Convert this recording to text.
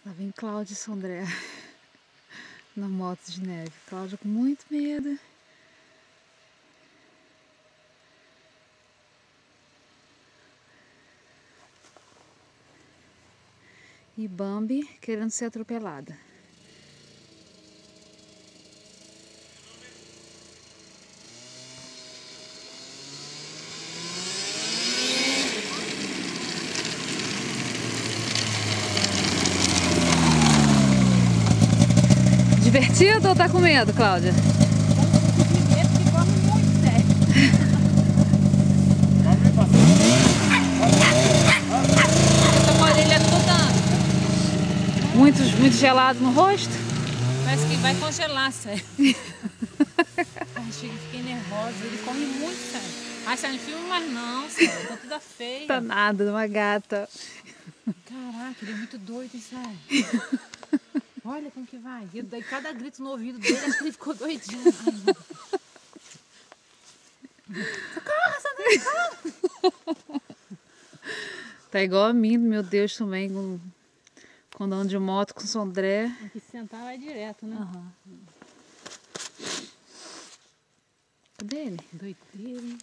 Lá vem Cláudia e Sandré na moto de neve. Cláudia com muito medo. E Bambi querendo ser atropelada. Divertido ou tá com medo, Cláudia? Com medo que corre muito, sério. Eu tô com a orelha toda. Muito gelado no rosto? Parece que vai congelar, sério. Ai, fiquei nervosa. Ele come muito, sério. Ai, sai no filme, mas não, sério. Tá toda feia. Tá nada, uma gata. Caraca, ele é muito doido, sério. Olha como que vai. Eu dei cada grito no ouvido dele, acho que ele ficou doidinho. Ai, socorro, Sandra! Tá igual a mim, meu Deus, também, quando ando de moto com o Sandré. Aqui sentar vai direto, né? Uhum. Cadê ele? Doideira, hein?